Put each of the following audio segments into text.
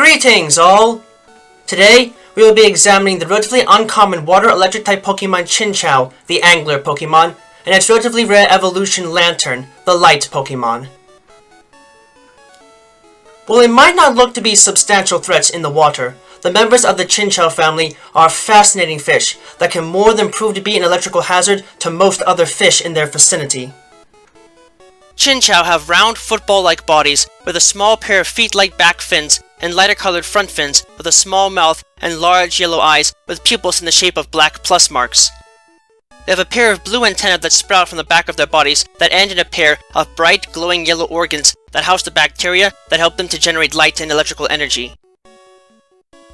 Greetings all! Today, we will be examining the relatively uncommon water-electric type Pokemon Chinchou, the Angler Pokémon, and its relatively rare evolution Lanturn, the Light Pokémon. While they might not look to be substantial threats in the water, the members of the Chinchou family are fascinating fish that can more than prove to be an electrical hazard to most other fish in their vicinity. Chinchou have round, football-like bodies with a small pair of feet-like back fins and lighter-colored front fins with a small mouth and large yellow eyes with pupils in the shape of black plus marks. They have a pair of blue antennae that sprout from the back of their bodies that end in a pair of bright, glowing yellow organs that house the bacteria that help them to generate light and electrical energy.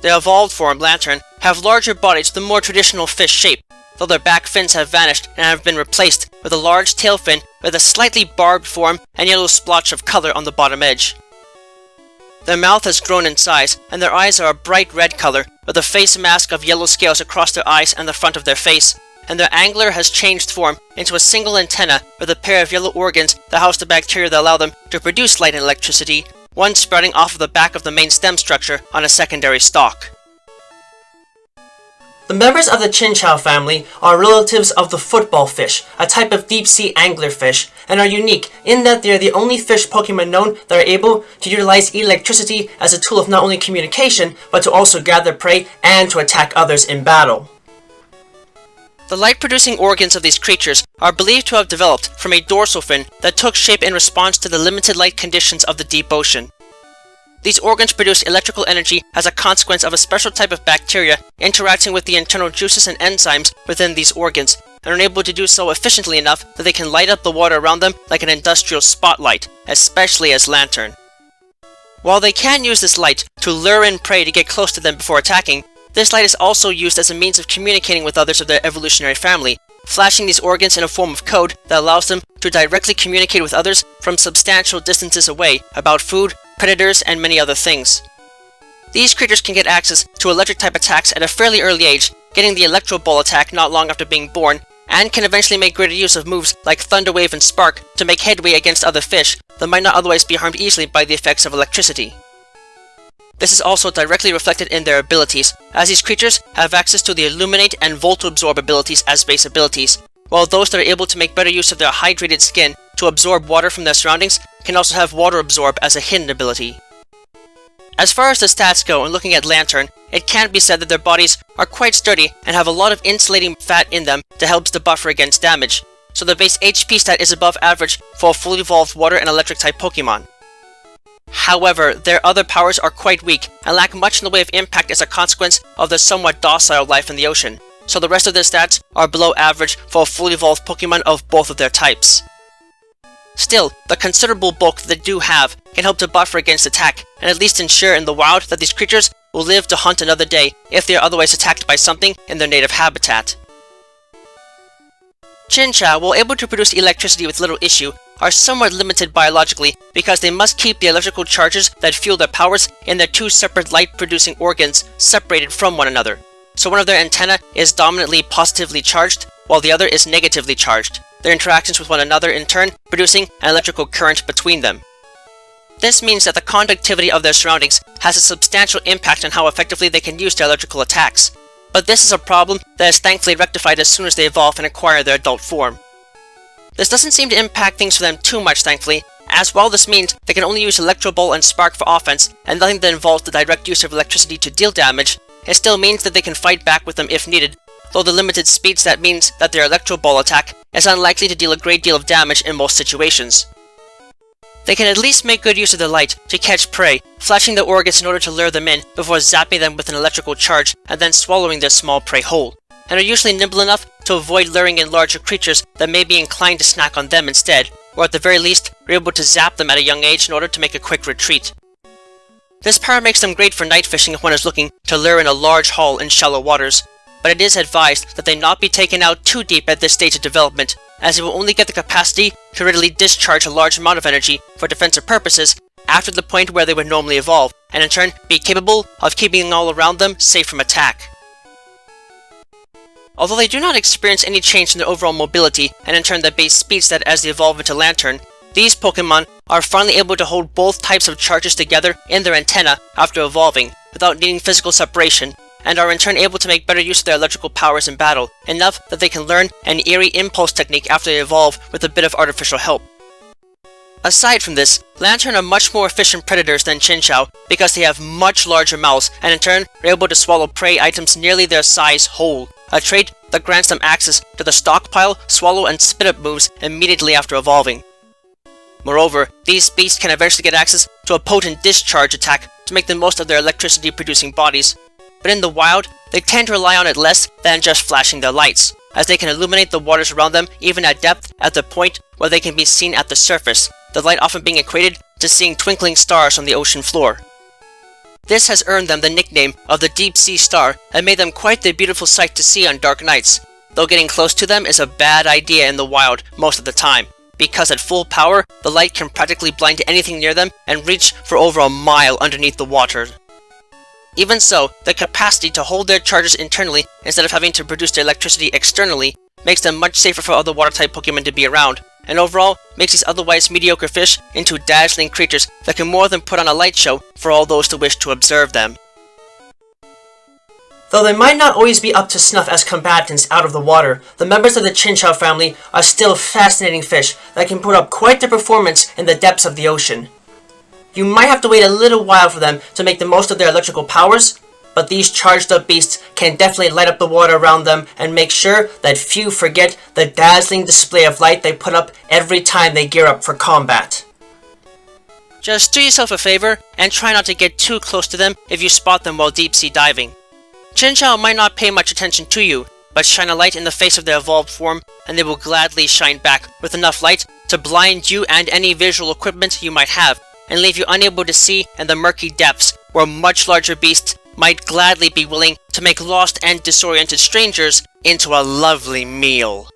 Their evolved form, Lanturn, have larger bodies with a more traditional fish shape, though their back fins have vanished and have been replaced with a large tail fin with a slightly barbed form and yellow splotch of color on the bottom edge. Their mouth has grown in size, and their eyes are a bright red color, with a face mask of yellow scales across their eyes and the front of their face, and their angler has changed form into a single antenna with a pair of yellow organs that house the bacteria that allow them to produce light and electricity, one sprouting off of the back of the main stem structure on a secondary stalk. The members of the Chinchou family are relatives of the football fish, a type of deep-sea anglerfish, and are unique in that they are the only fish Pokemon known that are able to utilize electricity as a tool of not only communication, but to also gather prey and to attack others in battle. The light-producing organs of these creatures are believed to have developed from a dorsal fin that took shape in response to the limited light conditions of the deep ocean. These organs produce electrical energy as a consequence of a special type of bacteria interacting with the internal juices and enzymes within these organs, and are able to do so efficiently enough that they can light up the water around them like an industrial spotlight, especially as Lanturn. While they can use this light to lure in prey to get close to them before attacking, this light is also used as a means of communicating with others of their evolutionary family, flashing these organs in a form of code that allows them to directly communicate with others from substantial distances away about food, predators, and many other things. These creatures can get access to electric-type attacks at a fairly early age, getting the Electro Ball attack not long after being born, and can eventually make greater use of moves like Thunder Wave and Spark to make headway against other fish that might not otherwise be harmed easily by the effects of electricity. This is also directly reflected in their abilities, as these creatures have access to the Illuminate and Volt Absorb abilities as base abilities, while those that are able to make better use of their hydrated skin to absorb water from their surroundings can also have Water Absorb as a hidden ability. As far as the stats go, and looking at Lanturn, it can be said that their bodies are quite sturdy and have a lot of insulating fat in them that helps to buffer against damage, so the base HP stat is above average for a fully evolved water and electric type Pokemon. However, their other powers are quite weak and lack much in the way of impact as a consequence of their somewhat docile life in the ocean, so the rest of their stats are below average for a fully evolved Pokemon of both of their types. Still, the considerable bulk that they do have can help to buffer against attack, and at least ensure in the wild that these creatures will live to hunt another day if they are otherwise attacked by something in their native habitat. Chinchou, while able to produce electricity with little issue, are somewhat limited biologically because they must keep the electrical charges that fuel their powers in their two separate light-producing organs separated from one another. So one of their antennae is dominantly positively charged, while the other is negatively charged, their interactions with one another in turn producing an electrical current between them. This means that the conductivity of their surroundings has a substantial impact on how effectively they can use their electrical attacks, but this is a problem that is thankfully rectified as soon as they evolve and acquire their adult form. This doesn't seem to impact things for them too much, thankfully, as while this means they can only use Electro Ball and Spark for offense and nothing that involves the direct use of electricity to deal damage, it still means that they can fight back with them if needed, though the limited speed stat means that their Electro Ball attack is unlikely to deal a great deal of damage in most situations. They can at least make good use of the light to catch prey, flashing their organs in order to lure them in before zapping them with an electrical charge and then swallowing their small prey whole, and are usually nimble enough to avoid luring in larger creatures that may be inclined to snack on them instead, or at the very least are able to zap them at a young age in order to make a quick retreat. This power makes them great for night fishing if one is looking to lure in a large haul in shallow waters, but it is advised that they not be taken out too deep at this stage of development, as they will only get the capacity to readily discharge a large amount of energy for defensive purposes after the point where they would normally evolve, and in turn be capable of keeping all around them safe from attack. Although they do not experience any change in their overall mobility and in turn their base speed stat as they evolve into Lanturn, these Pokemon are finally able to hold both types of charges together in their antenna after evolving, without needing physical separation, and are in turn able to make better use of their electrical powers in battle, enough that they can learn an eerie impulse technique after they evolve with a bit of artificial help. Aside from this, Lanturn are much more efficient predators than Chinchou because they have much larger mouths and in turn are able to swallow prey items nearly their size whole, a trait that grants them access to the stockpile, swallow, and spit up moves immediately after evolving. Moreover, these beasts can eventually get access to a potent discharge attack to make the most of their electricity producing bodies, but in the wild, they tend to rely on it less than just flashing their lights, as they can illuminate the waters around them even at depth at the point where they can be seen at the surface, the light often being equated to seeing twinkling stars on the ocean floor. This has earned them the nickname of the Deep Sea Star and made them quite the beautiful sight to see on dark nights, though getting close to them is a bad idea in the wild most of the time, because at full power, the light can practically blind anything near them and reach for over a mile underneath the water. Even so, the capacity to hold their charges internally instead of having to produce their electricity externally makes them much safer for other water-type Pokemon to be around, and overall makes these otherwise mediocre fish into dazzling creatures that can more than put on a light show for all those who wish to observe them. Though they might not always be up to snuff as combatants out of the water, the members of the Chinchou family are still fascinating fish that can put up quite the performance in the depths of the ocean. You might have to wait a little while for them to make the most of their electrical powers, but these charged up beasts can definitely light up the water around them and make sure that few forget the dazzling display of light they put up every time they gear up for combat. Just do yourself a favor and try not to get too close to them if you spot them while deep sea diving. Chinchou might not pay much attention to you, but shine a light in the face of their evolved form and they will gladly shine back with enough light to blind you and any visual equipment you might have and leave you unable to see in the murky depths where much larger beasts might gladly be willing to make lost and disoriented strangers into a lovely meal.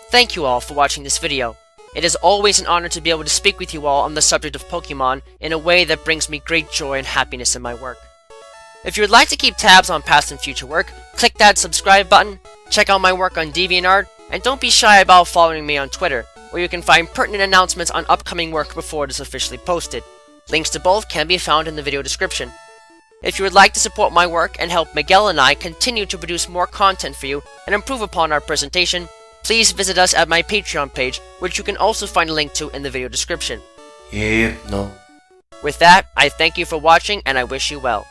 Thank you all for watching this video. It is always an honor to be able to speak with you all on the subject of Pokemon in a way that brings me great joy and happiness in my work. If you would like to keep tabs on past and future work, click that subscribe button, check out my work on DeviantArt, and don't be shy about following me on Twitter, where you can find pertinent announcements on upcoming work before it is officially posted. Links to both can be found in the video description. If you would like to support my work and help Miguel and I continue to produce more content for you and improve upon our presentation, please visit us at my Patreon page, which you can also find a link to in the video description. No. With that, I thank you for watching and I wish you well.